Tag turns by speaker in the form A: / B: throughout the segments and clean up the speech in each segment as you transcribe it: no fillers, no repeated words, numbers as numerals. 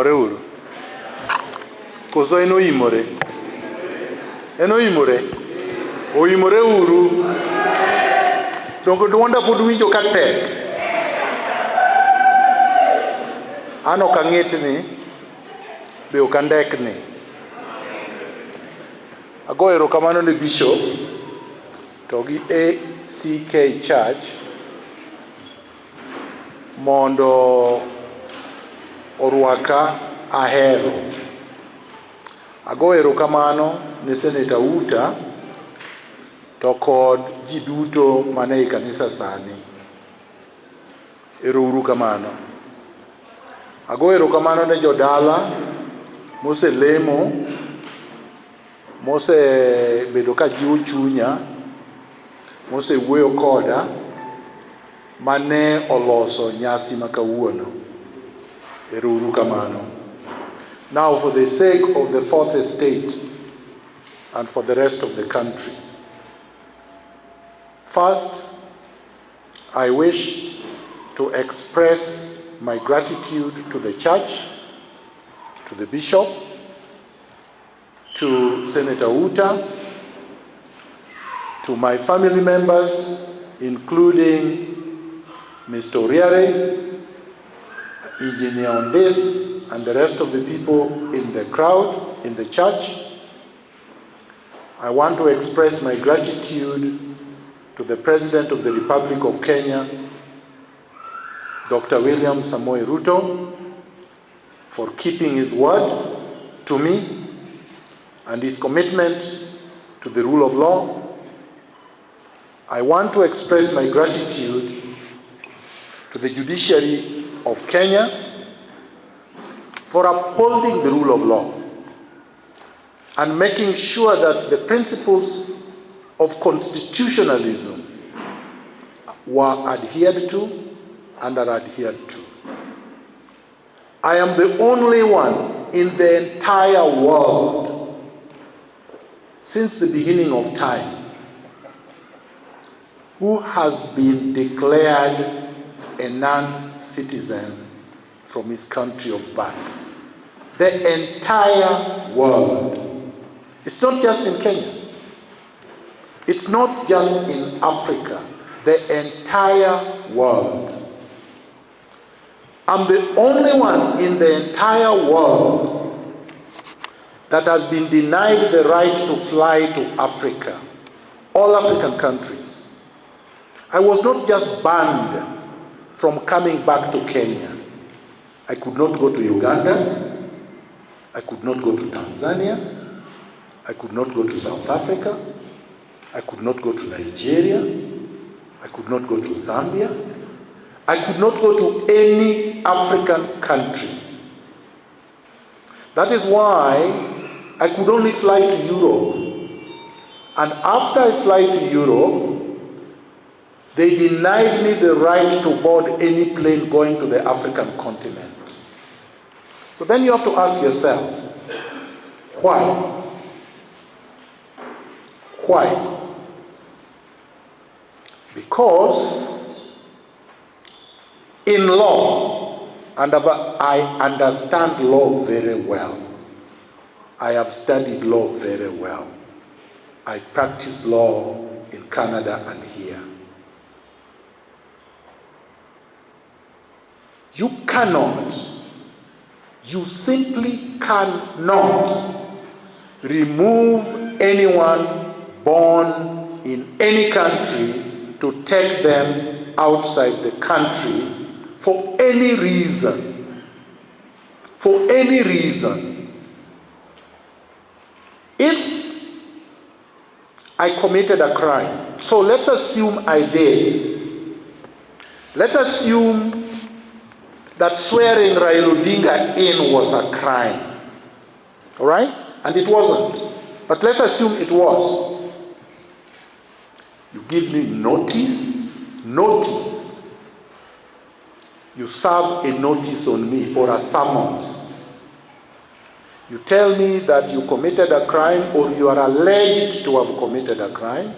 A: Ore uru. Koso eno imore. Eno imore. O imore uru. Dongo duonda pod winjo ka tek. An ok ang'etni, be ok andekni. Ago erokamano ne Bishop to gi ACK Church mondo orwaka ahero. Ago erokamano ne Senator Uta to kod ji duto mane e kanisa sani. Ero uru kamano. Ago erokamano ne jodala mose lemo, mose bedo ka jiwo chunya, mose wuoyo koda, mane oloso nyasi makawuono. Ero uru kamano. Now, for the sake of the fourth estate and for the rest of the country, first, I wish to express my gratitude to the church, to the bishop, to Senator Uta, to my family members, including Mr. Oriare, Engineer on this, and the rest of the people in the crowd, in the church. I want to express my gratitude to the President of the Republic of Kenya, Dr. William Samoei Ruto, for keeping his word to me and his commitment to the rule of law. I want to express my gratitude to the judiciary of Kenya for upholding the rule of law and making sure that the principles of constitutionalism were adhered to and are adhered to. I am the only one in the entire world since the beginning of time who has been declared a non-citizen from his country of birth. The entire world. It's not just in Kenya. It's not just in Africa. The entire world. I'm the only one in the entire world that has been denied the right to fly to Africa. All African countries. I was not just banned from coming back to Kenya. I could not go to Uganda. I could not go to Tanzania. I could not go to South Africa. I could not go to Nigeria. I could not go to Zambia. I could not go to any African country. That is why I could only fly to Europe. And after I fly to Europe, they denied me the right to board any plane going to the African continent. So then you have to ask yourself, why? Why? Because in law, and I understand law very well. I have studied law very well. I practice law in Canada and here. You simply cannot remove anyone born in any country to take them outside the country for any reason. For any reason. If I committed a crime, so let's assume I did. Let's assume that swearing Raila Odinga in was a crime. All right? And it wasn't. But let's assume it was. You give me notice. You serve a notice on me or a summons. You tell me that you committed a crime or you are alleged to have committed a crime,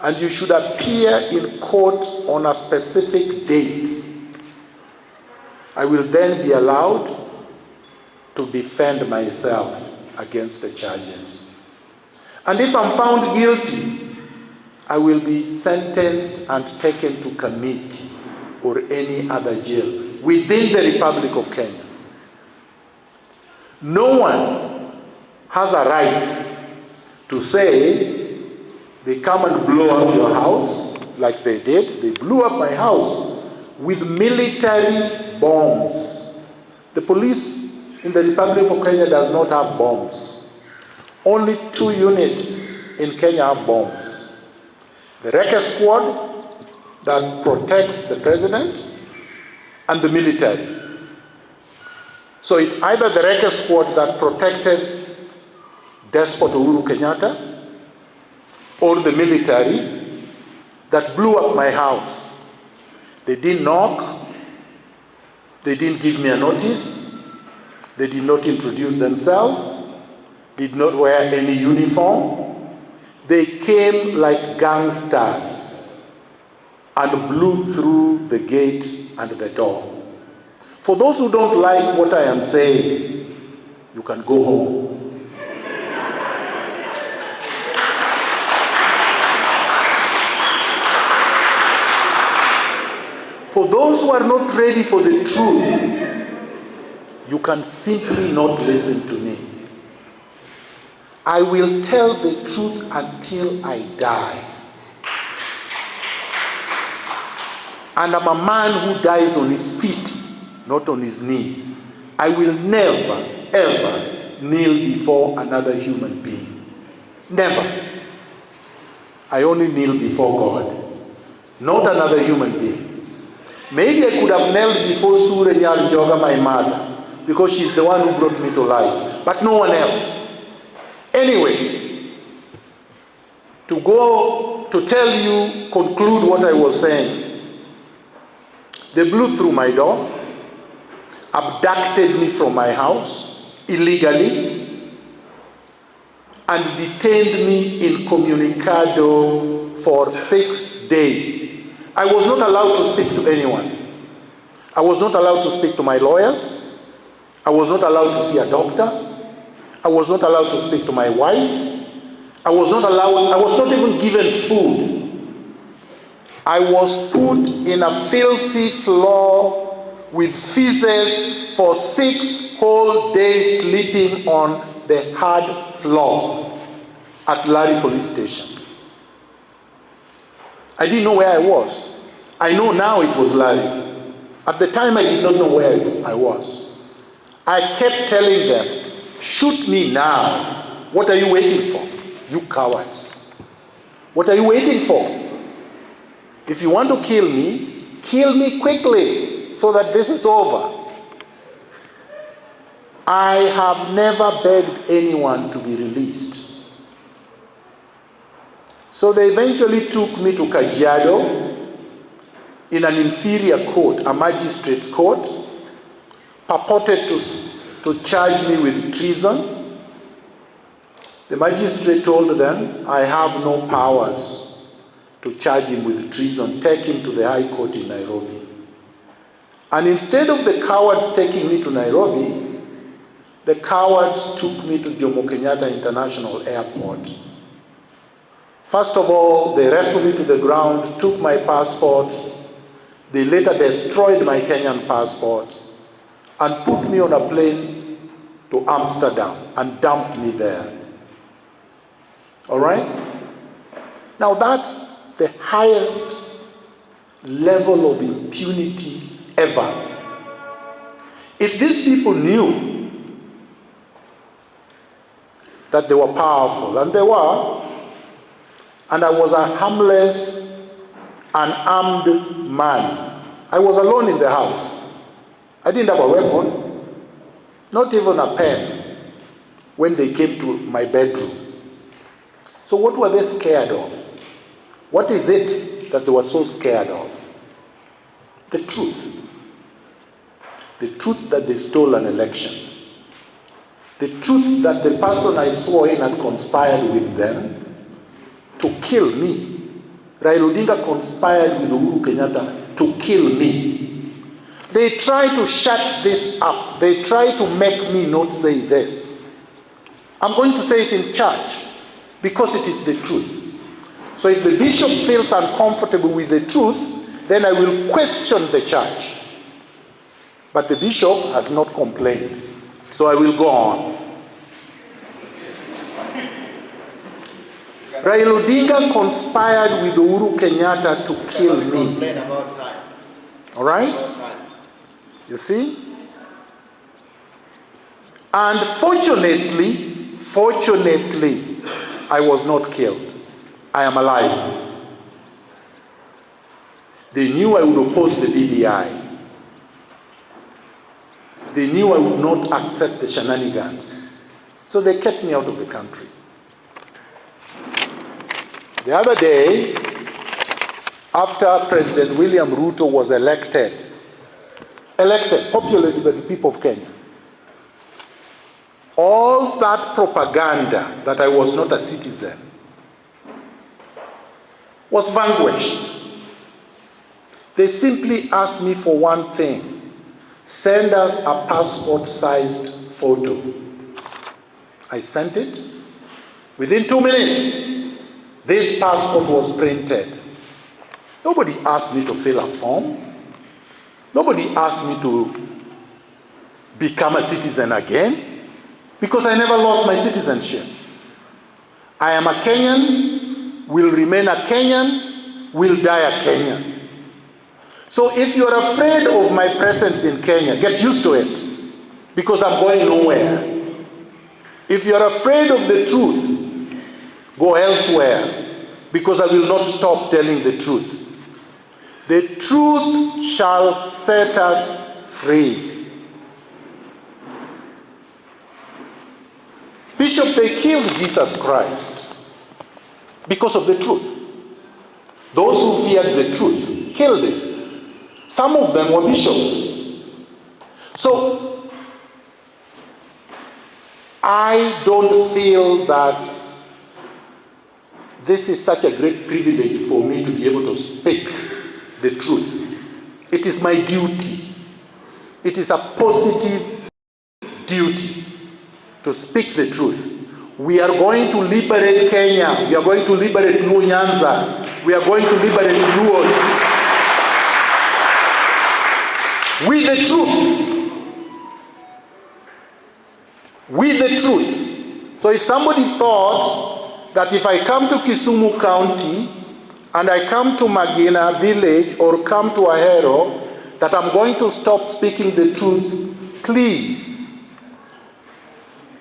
A: and you should appear in court on a specific date. I will then be allowed to defend myself against the charges. And if I'm found guilty, I will be sentenced and taken to committee or any other jail within the Republic of Kenya. No one has a right to say they come and blow up your house like they did. They blew up my house with military bombs. The police in the Republic of Kenya does not have bombs. Only 2 units in Kenya have bombs. The Wrecking Squad that protects the president and the military. So it's either the Wrecking Squad that protected despot Uhuru Kenyatta or the military that blew up my house. They didn't knock, they didn't give me a notice, they did not introduce themselves, did not wear any uniform. They came like gangsters and blew through the gate and the door. For those who don't like what I am saying, you can go home. For those who are not ready for the truth, you can simply not listen to me. I will tell the truth until I die. And I'm a man who dies on his feet, not on his knees. I will never, ever kneel before another human being. Never. I only kneel before God, not another human being. Maybe I could have knelt before Sure Nyar Njoga, my mother, because she's the one who brought me to life, but no one else. Anyway, to go to tell you, conclude what I was saying. They blew through my door, abducted me from my house illegally, and detained me in Comunicado for 6 days. I was not allowed to speak to anyone. I was not allowed to speak to my lawyers. I was not allowed to see a doctor. I was not allowed to speak to my wife. I was not even given food. I was put in a filthy floor with feces for 6 whole days, sleeping on the hard floor at Lari police station. I didn't know where I was. I know now it was Lari. At the time I did not know where I was. I kept telling them, shoot me now. What are you waiting for? You cowards. What are you waiting for? If you want to kill me quickly so that this is over. I have never begged anyone to be released. So they eventually took me to Kajiado in an inferior court, a magistrate's court, purported to charge me with treason. The magistrate told them, I have no powers to charge him with treason. Take him to the High Court in Nairobi. And instead of the cowards taking me to Nairobi, the cowards took me to Jomo Kenyatta International Airport. First of all, they wrestled me to the ground, took my passport. They later destroyed my Kenyan passport and put me on a plane to Amsterdam and dumped me there. All right? Now that's the highest level of impunity ever. If these people knew that they were powerful, and they were, and I was a harmless, unarmed man. I was alone in the house. I didn't have a weapon, not even a pen, when they came to my bedroom. So what were they scared of? What is it that they were so scared of? The truth. The truth that they stole an election. The truth that the person I swore in had conspired with them to kill me. Raila Odinga conspired with Uhuru Kenyatta to kill me. They try to shut this up. They try to make me not say this. I'm going to say it in church because it is the truth. So if the bishop feels uncomfortable with the truth, then I will question the church. But the bishop has not complained. So I will go on. Raila Odinga conspired with Uhuru Kenyatta to kill me. All right? You see? And fortunately, I was not killed. I am alive. They knew I would oppose the BBI. They knew I would not accept the shenanigans. So they kept me out of the country. The other day, after President William Ruto was elected popularly by the people of Kenya, all that propaganda that I was not a citizen was vanquished. They simply asked me for one thing: send us a passport-sized photo. I sent it. Within 2 minutes, this passport was printed. Nobody asked me to fill a form. Nobody asked me to become a citizen again, because I never lost my citizenship. I am a Kenyan, will remain a Kenyan, will die a Kenyan. So if you are afraid of my presence in Kenya, get used to it, because I'm going nowhere. If you are afraid of the truth, go elsewhere, because I will not stop telling the truth. The truth shall set us free. Bishop, they killed Jesus Christ because of the truth. Those who feared the truth killed him. Some of them were bishops. So, I don't feel that this is such a great privilege for me to be able to speak the truth. It is my duty. It is a positive duty to speak the truth. We are going to liberate Kenya. We are going to liberate Nyanza. We are going to liberate Luos. With the truth. With the truth. So if somebody thought that if I come to Kisumu County and I come to Miguna village or come to Ahero, that I'm going to stop speaking the truth, please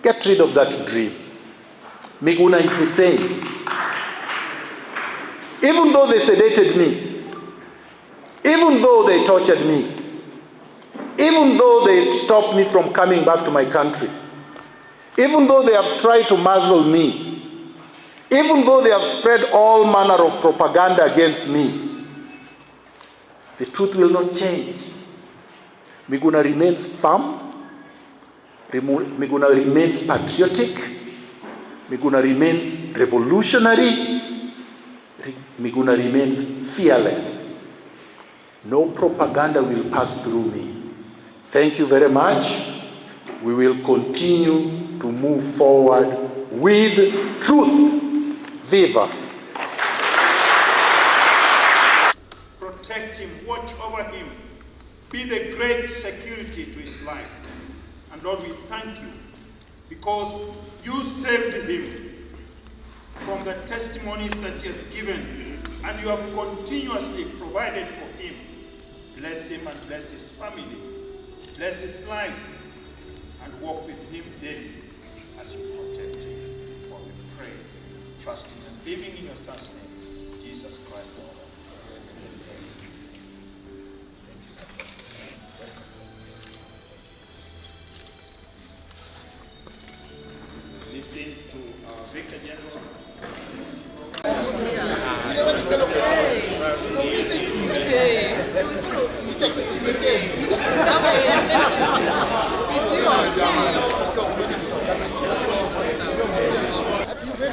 A: get rid of that dream. Miguna is the same. Even though they sedated me, even though they tortured me, even though they stopped me from coming back to my country, even though they have tried to muzzle me, even though they have spread all manner of propaganda against me, the truth will not change. Miguna remains firm. Miguna remains patriotic. Miguna remains revolutionary. Miguna remains fearless. No propaganda will pass through me. Thank you very much. We will continue to move forward with truth. Viva.
B: Protect him, watch over him, be the great security to his life. And Lord, we thank you because you saved him from the testimonies that he has given, and you have continuously provided for him. Bless him and bless his family. Bless his life and walk with him daily as you protect him. For we pray, trusting and believing in your Son's name, Jesus Christ our Lord. Listen to our Vicar General.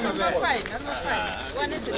C: I'm not fine. One is it?